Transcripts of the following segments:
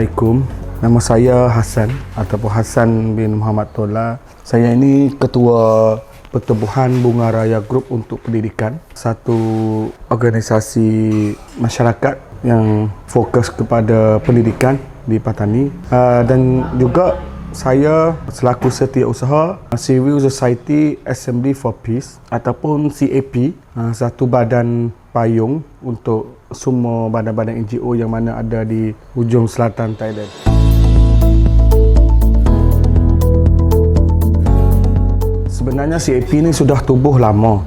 Assalamualaikum. Nama saya Hassan ataupun Hassan bin Muhammad Tola. Saya ini Ketua Pertubuhan Bunga Raya Group untuk Pendidikan, satu organisasi masyarakat yang fokus kepada pendidikan di Patani, dan juga saya selaku setiausaha Civil Society Assembly for Peace ataupun CAP, satu badan payung untuk semua badan-badan NGO yang mana ada di hujung selatan Thailand. Sebenarnya CAP ini sudah tubuh lama,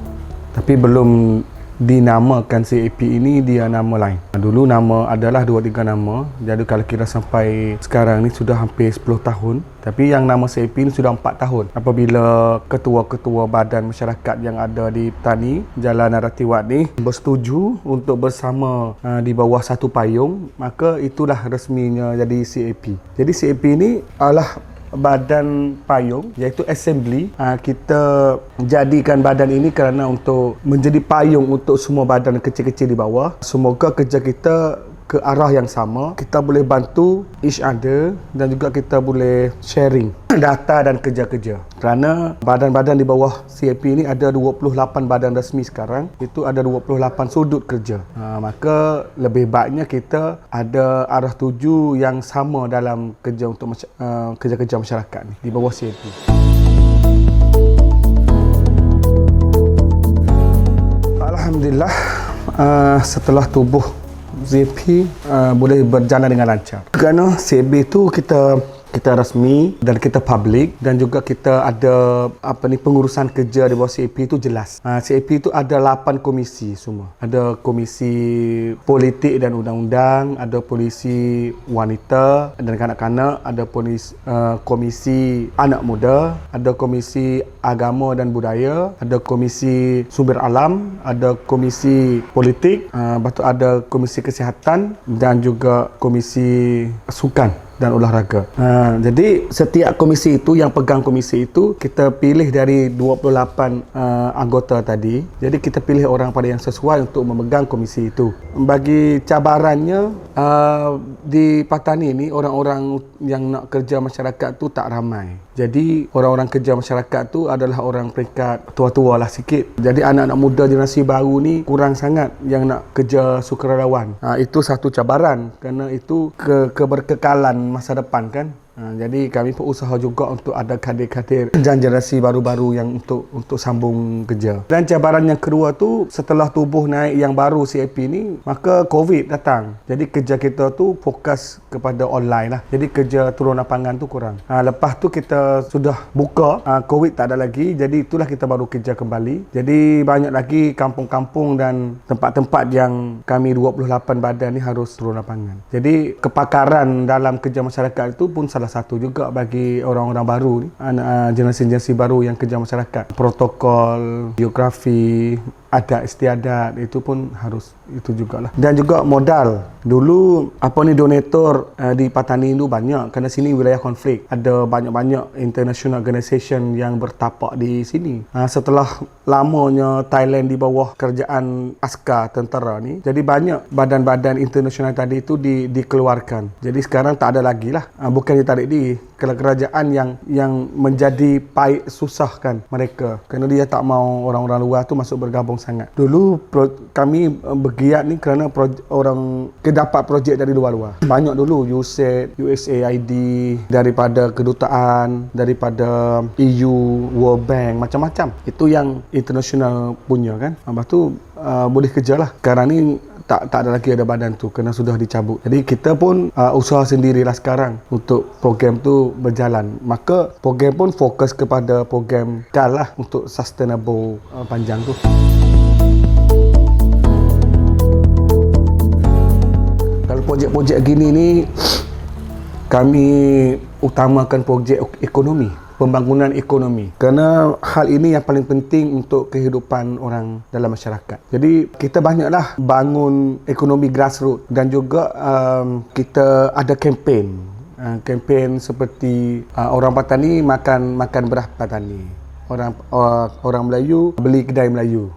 tapi belum dinamakan CAP ini, dia nama lain. Dulu nama adalah 2-3 nama, jadi kalau kira sampai sekarang ni sudah hampir 10 tahun. Tapi yang nama CAP ini sudah 4 tahun. Apabila ketua-ketua badan masyarakat yang ada di Petani Jalan Naratiwat ni bersetuju untuk bersama di bawah satu payung, maka itulah resminya jadi CAP. Jadi CAP ini adalah badan payung, iaitu assembly. Kita jadikan badan ini kerana untuk menjadi payung untuk semua badan kecil-kecil di bawah. Semoga kerja kita ke arah yang sama, kita boleh bantu each other dan juga kita boleh sharing data dan kerja-kerja. Kerana badan-badan di bawah CAP ini ada 28 badan rasmi sekarang, itu ada 28 sudut kerja. Maka lebih baiknya kita ada arah tuju yang sama dalam kerja untuk kerja-kerja masyarakat ni di bawah CAP. Alhamdulillah, setelah tubuh CAP boleh berjalan dengan lancar. Kerana CAP itu kita rasmi dan kita public, dan juga kita ada pengurusan kerja di bawah CAP itu jelas. CAP itu ada 8 komisi semua. Ada komisi politik dan undang-undang, ada polisi wanita dan kanak-kanak, ada komisi anak muda, ada komisi agama dan budaya, ada komisi sumber alam, ada komisi politik, lepas tu ada komisi kesihatan dan juga komisi sukan dan olahraga. Jadi setiap komisi itu, yang pegang komisi itu, kita pilih dari 28 anggota tadi. Jadi kita pilih orang pada yang sesuai untuk memegang komisi itu. Bagi cabarannya, di Patani ini orang-orang yang nak kerja masyarakat tu tak ramai. Jadi orang-orang kerja masyarakat tu adalah orang peringkat tua-tua lah sikit. Jadi anak-anak muda generasi baru ni kurang sangat yang nak kerja sukarelawan. Itu satu cabaran, kerana itu keberkekalan masa depan kan. Jadi kami pun usaha juga untuk ada kadir-kadir dan generasi baru-baru yang untuk sambung kerja. Dan cabaran yang kedua tu, setelah tubuh naik yang baru CAP ni, maka COVID datang. Jadi kerja kita tu fokus kepada online lah. Jadi kerja turun lapangan tu kurang. Lepas tu kita sudah buka, COVID tak ada lagi. Jadi itulah kita baru kerja kembali. Jadi banyak lagi kampung-kampung dan tempat-tempat yang kami 28 badan ni harus turun lapangan. Jadi kepakaran dalam kerja masyarakat itu pun salah satu juga bagi orang-orang baru ni, generasi-generasi baru yang kerja masyarakat. Protokol, geografi, adat istiadat, itu pun harus itu jugalah. Dan juga modal. Dulu donator di Patani itu banyak, kerana sini wilayah konflik. Ada banyak-banyak international organisation yang bertapak di sini. Setelah lamanya Thailand di bawah kerajaan askar tentera ni, jadi banyak badan-badan international tadi itu dikeluarkan. Jadi sekarang tak ada lagi lah. Bukan ditarik di kerajaan yang menjadi susah kan mereka, kerana dia tak mau orang-orang luar tu masuk bergabung sangat. Dulu kami bergiat ni kerana orang dapat projek dari luar-luar. Banyak dulu USAID, daripada kedutaan, daripada EU, World Bank, macam-macam. Itu yang international punya kan. Lepas tu boleh kerja lah. Sekarang ni tak ada lagi ada badan tu, kerana sudah dicabut. Jadi kita pun usaha sendirilah sekarang untuk program tu berjalan. Maka program pun fokus kepada program KAL lah, untuk sustainable panjang tu. Kalau projek-projek gini ni, kami utamakan projek ekonomi, pembangunan ekonomi. Kerana hal ini yang paling penting untuk kehidupan orang dalam masyarakat. Jadi kita banyaklah bangun ekonomi grassroots, dan juga kita ada kempen seperti orang Patani makan beras Patani. orang Melayu beli kedai Melayu.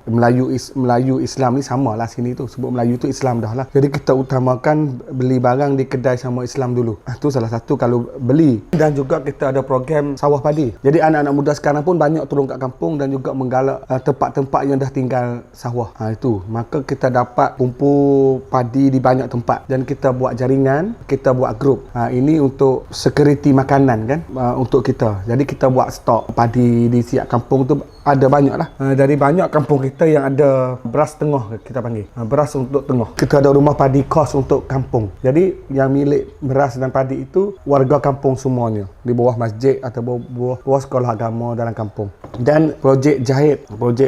Melayu Islam ni sama lah sini tu. Sebut Melayu tu Islam dah lah. Jadi kita utamakan beli barang di kedai sama Islam dulu. Tu salah satu kalau beli. Dan juga kita ada program sawah padi. Jadi anak-anak muda sekarang pun banyak turun kat kampung dan juga menggalak tempat-tempat yang dah tinggal sawah. Itu. Maka kita dapat kumpul padi di banyak tempat dan kita buat jaringan, kita buat grup. Ini untuk security makanan kan, untuk kita. Jadi kita buat stok padi di siap kampung tu ada banyak lah. Dari banyak kampung kita yang ada beras tengah, kita panggil. Beras untuk tengah. Kita ada rumah padi kos untuk kampung. Jadi yang milik beras dan padi itu warga kampung semuanya. Di bawah masjid atau bawah sekolah agama dalam kampung. Dan projek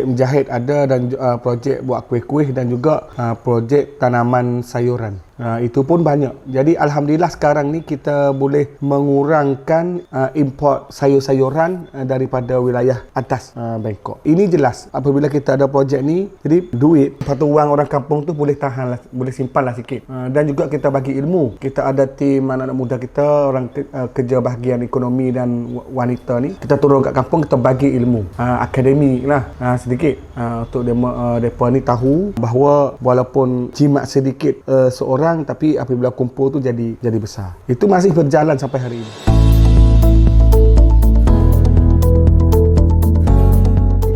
menjahit ada, dan projek buat kuih-kuih dan juga projek tanaman sayuran. Itu pun banyak. Jadi alhamdulillah sekarang ni kita boleh mengurangkan import sayur-sayuran daripada wilayah atas Bangkok. Ini jelas apabila kita ada projek ni, jadi duit atau wang orang kampung tu boleh tahan lah, boleh simpan lah sikit. Dan juga kita bagi ilmu. Kita ada tim anak-anak muda kita, orang kerja bahagian ekonomi dan wanita ni. Kita turun kat kampung, kita bagi ilmu akademik lah sedikit untuk mereka ni tahu bahawa walaupun jimat sedikit seorang, tapi apabila kumpul tu jadi besar. Itu masih berjalan sampai hari ini.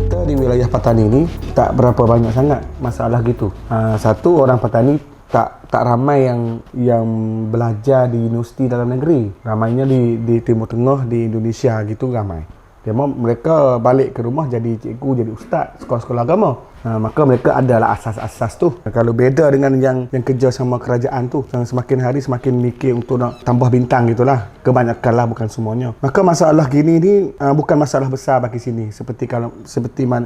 Kita di wilayah petani ni tak berapa banyak sangat masalah gitu. Satu, orang petani tak ramai yang belajar di universiti dalam negeri. Ramainya di Timur Tengah, di Indonesia gitu ramai. Mereka balik ke rumah jadi cikgu, jadi ustaz sekolah-sekolah agama. Maka mereka adalah asas-asas tu. Kalau beda dengan yang kerja sama kerajaan tu, yang semakin hari semakin mikir untuk nak tambah bintang gitulah. Kebanyakan lah, bukan semuanya. Maka masalah gini ni bukan masalah besar bagi sini, seperti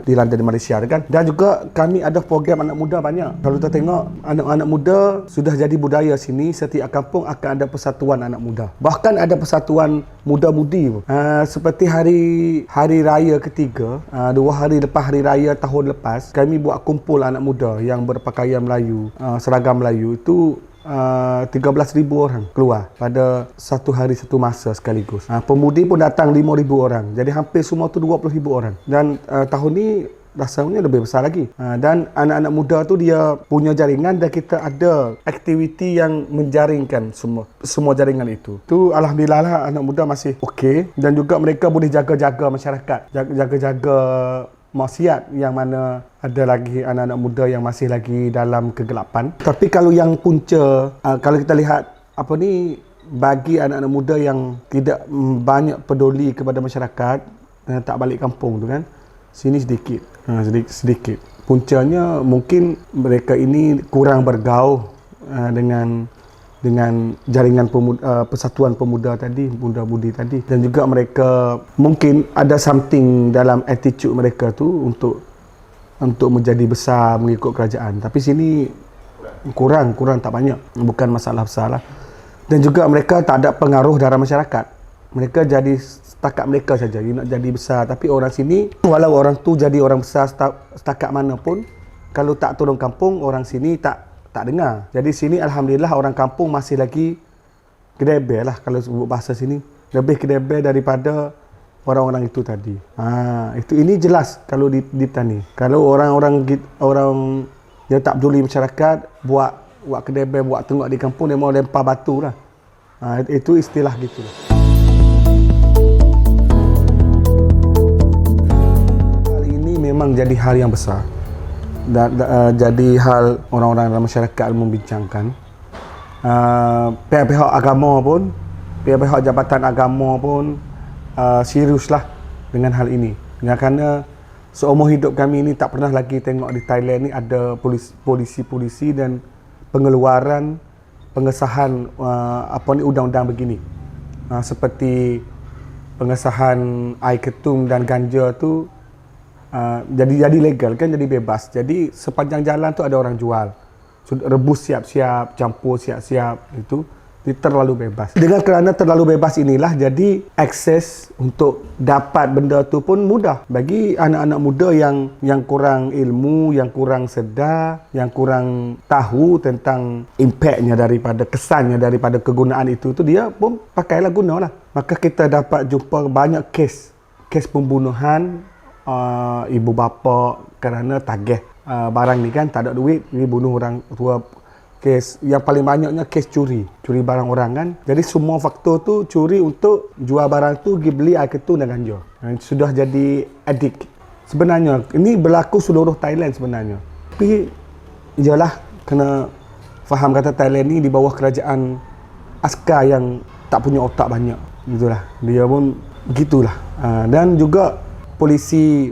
di London di Malaysia kan. Dan juga kami ada program anak muda banyak. Kalau kita tengok anak-anak muda sudah jadi budaya sini, setiap kampung akan ada persatuan anak muda. Bahkan ada persatuan muda-mudi. Seperti hari raya ketiga, 2 hari lepas hari raya tahun lepas, kami buat kumpul anak muda yang berpakaian Melayu, seragam Melayu itu 13,000 orang keluar pada satu hari satu masa sekaligus. Pemudi pun datang 5,000 orang. Jadi hampir semua tu 20,000 orang. Dan tahun ni rasanya lebih besar lagi. Dan anak-anak muda tu dia punya jaringan dan kita ada aktiviti yang menjaringkan semua jaringan itu. Tu alhamdulillah lah, anak muda masih okey, dan juga mereka boleh jaga-jaga masyarakat, jaga-jaga maksiat, yang mana ada lagi anak-anak muda yang masih lagi dalam kegelapan. Tapi kalau yang punca, kalau kita lihat bagi anak-anak muda yang tidak banyak peduli kepada masyarakat, tak balik kampung tu kan, sini sedikit. Puncanya mungkin mereka ini kurang bergaul dengan jaringan persatuan pemuda tadi, muda-mudi tadi, dan juga mereka mungkin ada something dalam attitude mereka tu untuk menjadi besar mengikut kerajaan. Tapi sini kurang tak banyak, bukan masalah besar lah. Dan juga mereka tak ada pengaruh dalam masyarakat. Mereka jadi setakat mereka saja nak jadi besar. Tapi orang sini, walau orang tu jadi orang besar setakat mana pun, kalau tak turun kampung, orang sini tak dengar. Jadi sini alhamdulillah orang kampung masih lagi kedebel lah, kalau sebut bahasa sini. Lebih kedebel daripada orang-orang itu tadi. Ini jelas kalau di petani. Kalau orang yang tak peduli masyarakat, buat kedebel, buat tengok di kampung, dia mau lempar batu lah. Itu istilah gitu lah. Hal ini memang jadi hal yang besar. Jadi hal orang-orang dalam masyarakat membincangkan. Pihak-pihak agama pun, pihak-pihak jabatan agama pun seriuslah dengan hal ini. Kerana seumur hidup kami ini tak pernah lagi tengok di Thailand ni ada polisi dan pengesahan undang-undang begini. Seperti pengesahan air ketum dan ganja tu jadi legal kan, jadi bebas. Jadi sepanjang jalan tu ada orang jual. Rebus siap-siap, campur siap-siap, itu terlalu bebas. Kerana terlalu bebas inilah, jadi akses untuk dapat benda tu pun mudah bagi anak-anak muda yang kurang ilmu, yang kurang sedar, yang kurang tahu tentang impaknya daripada kesannya daripada kegunaan itu tu, dia pun pakailah gunalah. Maka kita dapat jumpa banyak kes pembunuhan ibu bapa kerana tagih barang ni kan, tak ada duit, ni bunuh orang tua. Kes yang paling banyaknya kes curi barang orang kan. Jadi semua faktor tu curi untuk jual barang tu, pergi beli air ketu dan ganja. Sudah jadi adik. Sebenarnya ini berlaku seluruh Thailand sebenarnya. Tapi jelah kena faham kata Thailand ni di bawah kerajaan askar yang tak punya otak banyak. Gitulah. Dia pun begitulah. Dan juga polisi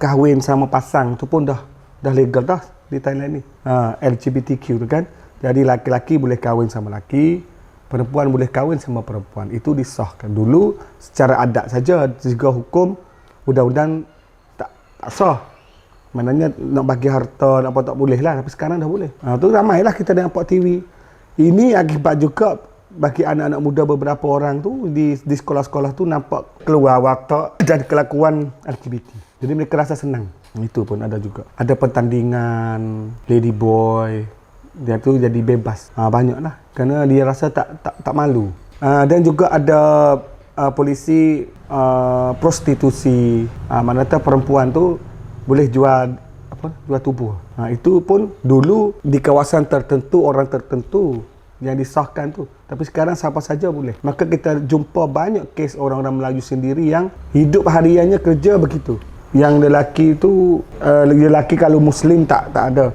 kahwin sama pasang tu pun dah legal dah di Thailand ni. LGBTQ tu kan. Jadi laki-laki boleh kahwin sama laki, perempuan boleh kahwin sama perempuan. Itu disahkan. Dulu secara adat saja, juga hukum undang-undang tak sah. Maknanya nak bagi harta, nak apa tak boleh lah. Tapi sekarang dah boleh. Tu ramailah kita nampak TV. Ini akibat juga bagi anak-anak muda beberapa orang tu di sekolah-sekolah tu nampak keluar watak dan kelakuan LGBT. Jadi mereka rasa senang. Itu pun ada juga. Ada pertandingan lady boy, dia tu jadi bebas. Banyaklah kerana dia rasa tak malu. Dan juga ada polisi prostitusi. Mana kata perempuan tu boleh jual tubuh. Itu pun dulu di kawasan tertentu, orang tertentu yang disahkan tu. Tapi sekarang siapa saja boleh. Maka kita jumpa banyak kes orang-orang Melayu sendiri yang hidup hariannya kerja begitu. Yang lelaki tu lelaki kalau muslim tak ada.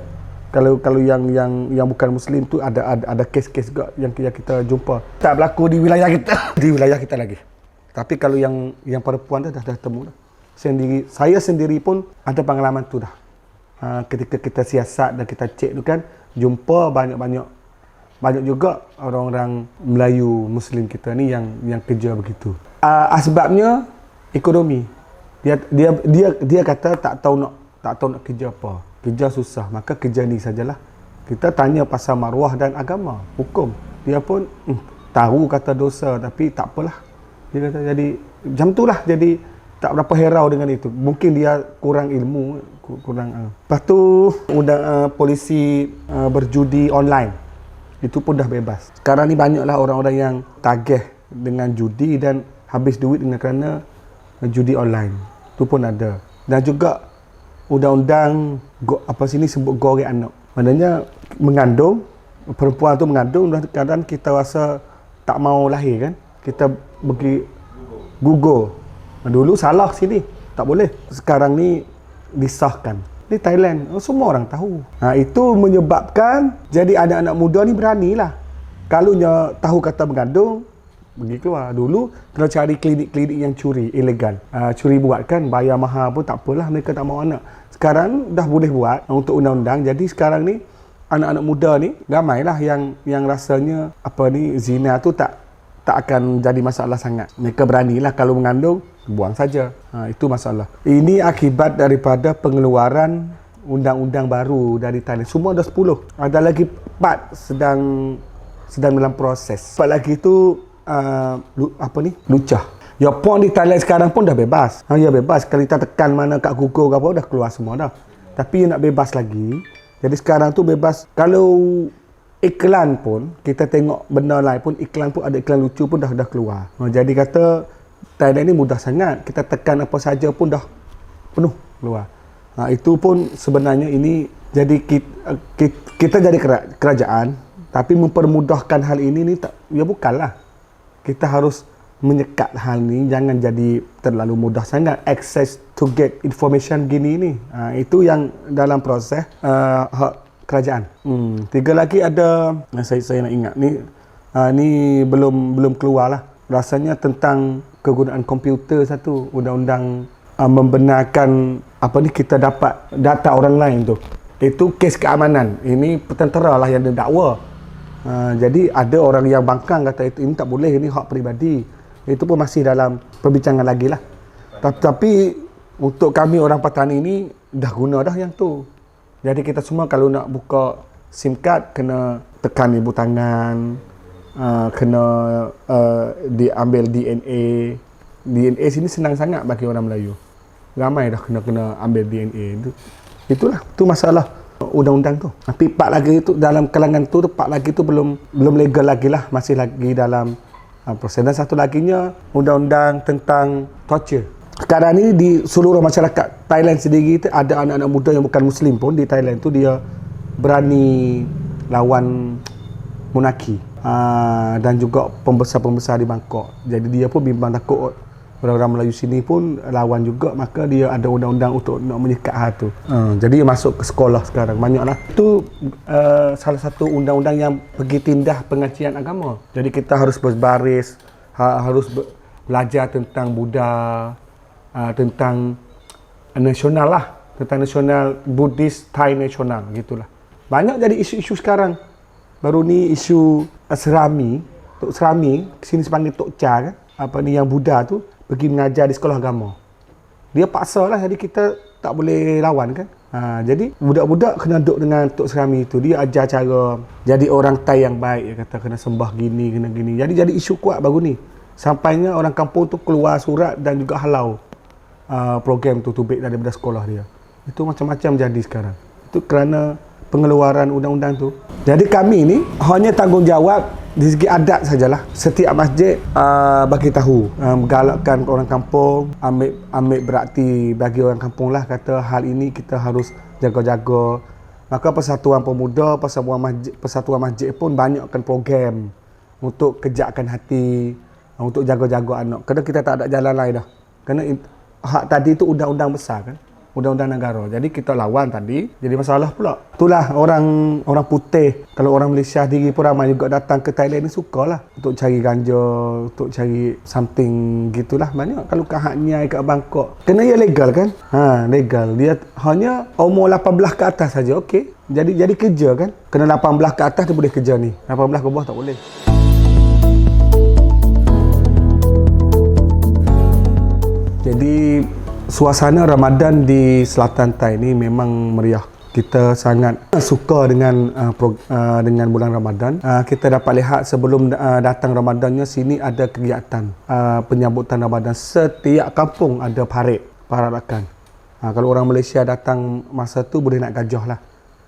Kalau yang bukan muslim tu ada kes-kes juga yang kita jumpa. Tak berlaku di wilayah kita. Di wilayah kita lagi. Tapi kalau yang perempuan tu dah temu dah. Saya sendiri pun ada pengalaman tu dah. Ketika kita siasat dan kita cek tu kan, jumpa banyak juga orang-orang Melayu Muslim kita ni yang kerja begitu. Asbabnya ekonomi. Dia kata tak tahu nak kerja apa. Kerja susah, maka kerja ni sajalah. Kita tanya pasal maruah dan agama, hukum. Dia pun tahu kata dosa tapi tak apalah. Dia kata jadi macam itulah, jadi tak berapa herau dengan itu. Mungkin dia kurang ilmu, kurang. Lepas tu polisi berjudi online. Itu pun dah bebas. Sekarang ni banyaklah orang-orang yang tagih dengan judi dan habis duit kerana judi online. Itu pun ada. Dan juga undang-undang sini sebut goreng anak. Maknanya mengandung, perempuan tu mengandung dan kadang kita rasa tak mau lahir kan. Kita pergi gugur. Dulu salah sini, tak boleh. Sekarang ni disahkan. Di Thailand, semua orang tahu. Itu menyebabkan jadi anak-anak muda ni beranilah. Kalau tahu kata mengandung, pergi keluar. Dulu kena cari klinik-klinik yang curi, ilegal. Curi buat kan, bayar mahal pun tak apalah, mereka tak mahu anak. Sekarang dah boleh buat untuk undang-undang. Jadi sekarang ni anak-anak muda ni ramailah yang rasanya zina tu tak akan jadi masalah sangat. Mereka beranilah kalau mengandung, buang saja. Itu masalah. Ini akibat daripada pengeluaran undang-undang baru dari Thailand. Semua dah 10. Ada lagi 4 sedang dalam proses. 4 lagi tu lucah. Ya pun di Thailand sekarang pun dah bebas. Ya bebas. Kalau kita tekan mana kat Google ke apa, dah keluar semua dah. Tapi nak bebas lagi. Jadi sekarang tu bebas. Kalau iklan pun, kita tengok benda lain pun, iklan pun ada iklan lucu pun dah keluar. Jadi kata Thailand ni mudah sangat. Kita tekan apa saja pun dah penuh keluar. Itu pun sebenarnya ini jadi kita jadi kerajaan, tapi mempermudahkan hal ini ya bukanlah. Kita harus menyekat hal ni, jangan jadi terlalu mudah sangat access to get information gini ni. Itu yang dalam proses hak kerajaan. 3 lagi ada, saya nak ingat ni belum keluar lah. Rasanya tentang kegunaan komputer satu, undang-undang membenarkan kita dapat data orang lain tu. Itu kes keamanan. Ini tentera lah yang didakwa. Jadi ada orang yang bangkang kata ini tak boleh, ini hak peribadi. Itu pun masih dalam perbincangan lagi lah. Tapi untuk kami orang petani ni dah guna dah yang tu. Jadi kita semua kalau nak buka SIM card kena tekan ibu tangan, kena diambil DNA. DNA sini senang sangat bagi orang Melayu. Ramai dah kena ambil DNA. Itulah, tu masalah undang-undang tu. Tapi 4 lagi tu dalam kalangan tu 4 lagi tu belum legal lagi lah, masih lagi dalam proses. Dan satu laginya undang-undang tentang torture. Sekarang ni di seluruh masyarakat Thailand sendiri ada anak-anak muda yang bukan Muslim pun di Thailand tu dia berani lawan monarki dan juga pembesar-pembesar di Bangkok. Jadi dia pun bimbang takut orang-orang Melayu sini pun lawan juga, maka dia ada undang-undang untuk nak menyekat hal tu. Jadi dia masuk ke sekolah sekarang banyaklah. Itu salah satu undang-undang yang pergi tindah pengajian agama. Jadi kita harus berbaris, harus belajar tentang Buddha, tentang nasional lah, tentang nasional Buddhist Thai nasional gitulah. Banyak jadi isu-isu sekarang. Baru ni isu Serami, Tok Serami, sini sepanggil Tok Cha kan, apa ni yang Buddha tu pergi mengajar di sekolah agama. Dia paksa lah, jadi kita tak boleh lawan kan. Jadi budak-budak kena duduk dengan Tok Serami tu, dia ajar cara jadi orang Thai yang baik, dia kata kena sembah gini, kena gini. Jadi isu kuat baru ni. Sampainya orang kampung tu keluar surat dan juga halau program tu tubik daripada sekolah dia. Itu macam-macam jadi sekarang. Itu kerana pengeluaran undang-undang tu. Jadi kami ni hanya tanggungjawab di segi adat sajalah. Setiap masjid bagi tahu, galakkan orang kampung, ambil berarti bagi orang kampung lah, kata hal ini kita harus jaga-jaga. Maka Persatuan Pemuda, Persatuan Masjid pun banyakkan program untuk kejakkan hati, untuk jaga-jaga anak. Kerana kita tak ada jalan lain dah. Kerana hak tadi itu undang-undang besar kan, undang-undang negara. Jadi kita lawan tadi, jadi masalah pula. Itulah orang putih, kalau orang Malaysia sendiri pun ramai juga datang ke Thailand ni sukalah untuk cari ganja, untuk cari something gitulah. Banyak kalau kat Haknyai, kat Bangkok. Kena ia legal kan? Legal. Dia hanya umur 18 ke atas saja, okey. Jadi kerja kan? Kena 18 ke atas dia boleh kerja ni. 18 ke bawah tak boleh. Jadi suasana Ramadan di Selatan Thai ni memang meriah. Kita sangat suka dengan bulan Ramadan. Kita dapat lihat sebelum datang Ramadannya, sini ada kegiatan penyambutan Ramadan. Setiap kampung ada paradakan. Kalau orang Malaysia datang masa tu boleh nak gajah lah.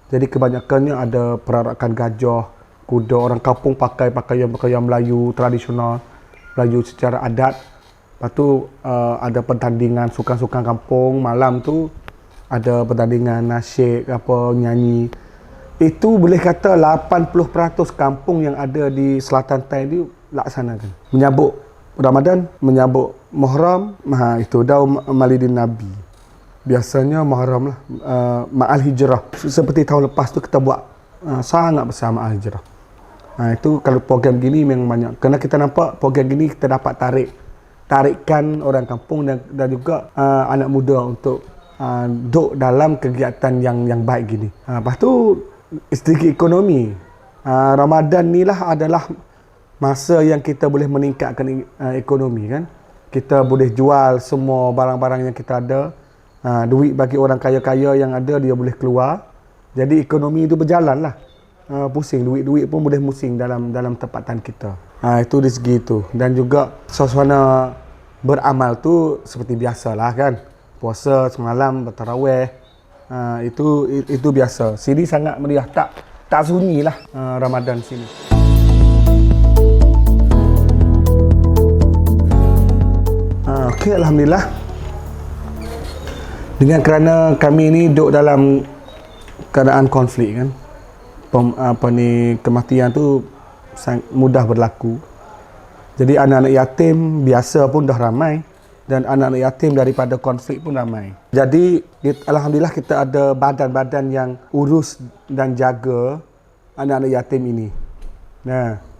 Jadi kebanyakannya ada perarakan gajah, kuda. Orang kampung pakai pakaian Melayu tradisional, Melayu secara adat. Lepas tu ada pertandingan sukan-sukan kampung. Malam tu ada pertandingan nasyid, nyanyi. Itu boleh kata 80% kampung yang ada di Selatan Thai ni laksanakan. Menyambut Ramadan, menyambut Muharram, itu Daum Maulidin Nabi. Biasanya Muharram lah, Ma'al Hijrah. Seperti tahun lepas tu kita buat sangat besar Ma'al Hijrah. Itu kalau program gini memang banyak. Kerana kita nampak program gini kita dapat tarikan orang kampung dan juga anak muda untuk duduk dalam kegiatan yang baik gini. Lepas tu segi ekonomi, Ramadan ni lah adalah masa yang kita boleh meningkatkan ekonomi kan. Kita boleh jual semua barang-barang yang kita ada. Duit bagi orang kaya-kaya yang ada dia boleh keluar. Jadi ekonomi itu berjalan lah. Pusing, duit pun boleh pusing dalam tempatan kita. Itu dari segi itu. Dan juga suasana beramal tu seperti biasalah kan. Puasa semalam, bertarawih. Itu biasa. Sini sangat meriah, tak sunyi lah Ramadan sini. Okey, alhamdulillah. Dengan kerana kami ni duduk dalam keadaan konflik kan. Kematian tu mudah berlaku. Jadi anak-anak yatim biasa pun dah ramai dan anak-anak yatim daripada konflik pun ramai. Jadi alhamdulillah kita ada badan-badan yang urus dan jaga anak-anak yatim ini.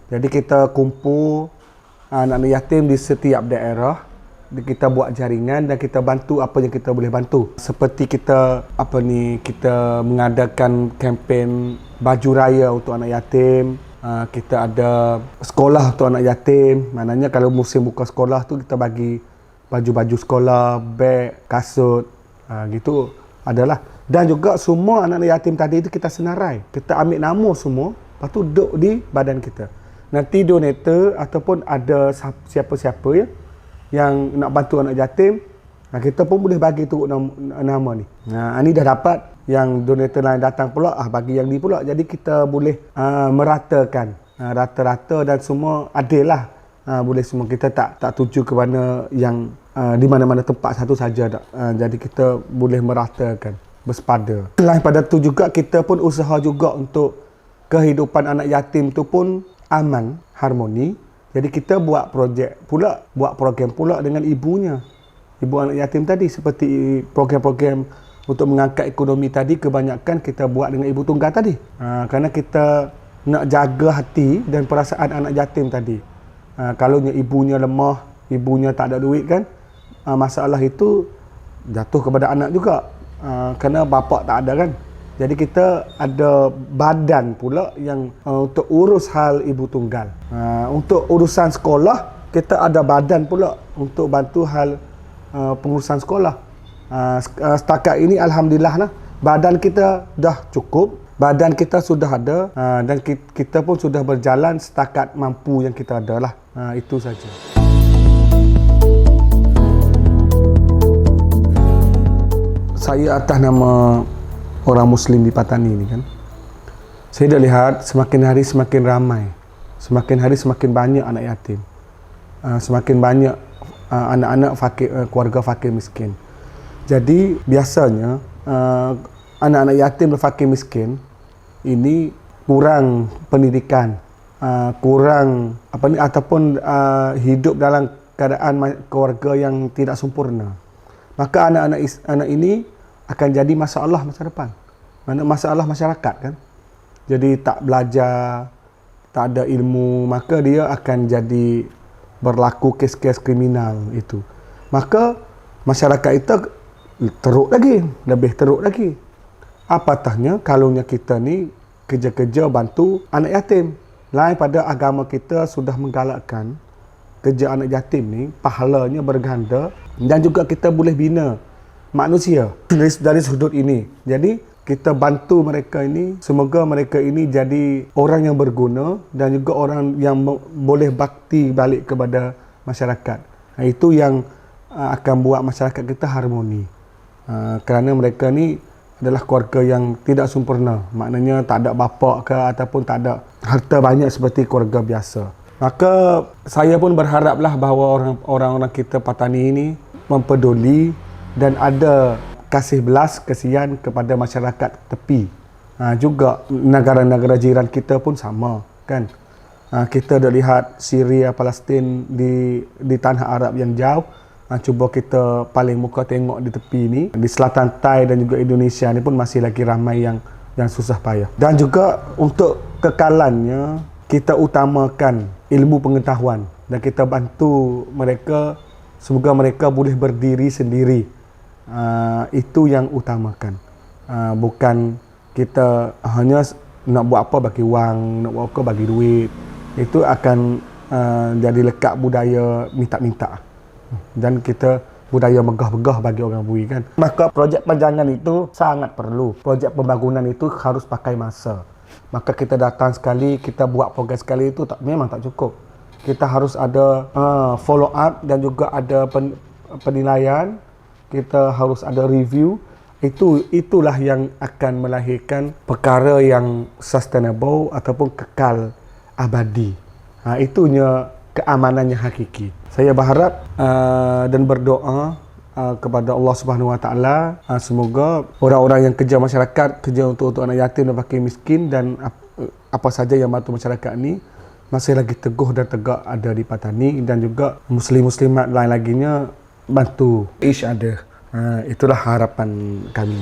Jadi kita kumpul anak-anak yatim di setiap daerah. Kita buat jaringan dan kita bantu apa yang kita boleh bantu. Seperti kita kita mengadakan kempen baju raya untuk anak yatim. Kita ada sekolah untuk anak yatim. Maknanya kalau musim buka sekolah tu kita bagi baju-baju sekolah, beg, kasut, gitu adalah. Dan juga semua anak yatim tadi itu kita senarai. Kita ambil nama semua, lepas tu duduk di badan kita. Nanti donator ataupun ada siapa-siapa ya yang nak bantu anak yatim, kita pun boleh bagi tu nama ni. Ini dah dapat, yang donator lain datang pula, bagi yang ni pula. Jadi kita boleh meratakan, rata-rata dan semua adil lah. Boleh semua, kita tak tuju ke mana yang di mana-mana tempat satu saja tak. Jadi kita boleh meratakan, bersepada. Selain pada tu juga kita pun usaha juga untuk kehidupan anak yatim tu pun aman, harmoni. Jadi kita buat program pula dengan ibunya. Ibu anak yatim tadi, seperti program-program untuk mengangkat ekonomi tadi, kebanyakan kita buat dengan ibu tunggal tadi. Kerana kita nak jaga hati dan perasaan anak yatim tadi. Kalau ibunya lemah, ibunya tak ada duit kan, masalah itu jatuh kepada anak juga. Kerana bapa tak ada kan. Jadi kita ada badan pula yang untuk urus hal ibu tunggal. Untuk urusan sekolah, kita ada badan pula untuk bantu hal pengurusan sekolah. Setakat ini alhamdulillah lah, badan kita dah cukup, badan kita sudah ada, dan kita pun sudah berjalan setakat mampu yang kita ada lah. Itu saja. Saya atas nama orang Muslim di Patani ni kan, saya dah lihat semakin hari semakin ramai, semakin hari semakin banyak anak yatim, semakin banyak anak-anak fakir, keluarga fakir miskin. Jadi biasanya anak-anak yatim dan fakir miskin ini kurang pendidikan, kurang ataupun hidup dalam keadaan keluarga yang tidak sempurna. Maka anak-anak ini akan jadi masalah masa depan. Masalah masyarakat kan. Jadi tak belajar, tak ada ilmu, maka dia akan jadi berlaku kes-kes kriminal itu. Maka masyarakat itu teruk lagi, lebih teruk lagi. Apatahnya kalaunya kita ni kerja-kerja bantu anak yatim. Lain pada agama kita sudah menggalakkan kerja anak yatim ni pahalanya berganda, dan juga kita boleh bina manusia dari sudut ini. Jadi kita bantu mereka ini, semoga mereka ini jadi orang yang berguna dan juga orang yang boleh bakti balik kepada masyarakat. Itu yang akan buat masyarakat kita harmoni. Kerana mereka ni adalah keluarga yang tidak sempurna. Maknanya tak ada bapa ke ataupun tak ada harta banyak seperti keluarga biasa. Maka saya pun berharaplah bahawa orang-orang kita Patani ini mempeduli dan ada kasih belas kasihan kepada masyarakat tepi. Juga negara-negara jiran kita pun sama kan. Kita dah lihat Syria, Palestin di tanah Arab yang jauh. Cuba kita paling muka tengok di tepi ni, di selatan Thai dan juga Indonesia ni pun masih lagi ramai yang susah payah. Dan juga untuk kekalannya kita utamakan ilmu pengetahuan dan kita bantu mereka, semoga mereka boleh berdiri sendiri. Itu yang utamakan. Bukan kita hanya nak buat apa bagi wang, nak buat apa bagi duit. Itu akan jadi lekat budaya minta-minta. Dan kita budaya megah-megah bagi orang bui kan. Maka projek panjangan itu sangat perlu. Projek pembangunan itu harus pakai masa. Maka kita datang sekali, kita buat program sekali itu memang tak cukup. Kita harus ada follow up dan juga ada penilaian. Kita harus ada review. Itulah yang akan melahirkan perkara yang sustainable ataupun kekal abadi. Itunya keamanannya hakiki. Saya berharap dan berdoa kepada Allah Subhanahu Wa Taala, semoga orang-orang yang kerja masyarakat, kerja untuk anak yatim dan fakir miskin dan apa saja yang bantu masyarakat ni masih lagi teguh dan tegak ada di Patani, dan juga muslim-muslimat lain laginya bantu each other. Itulah harapan kami.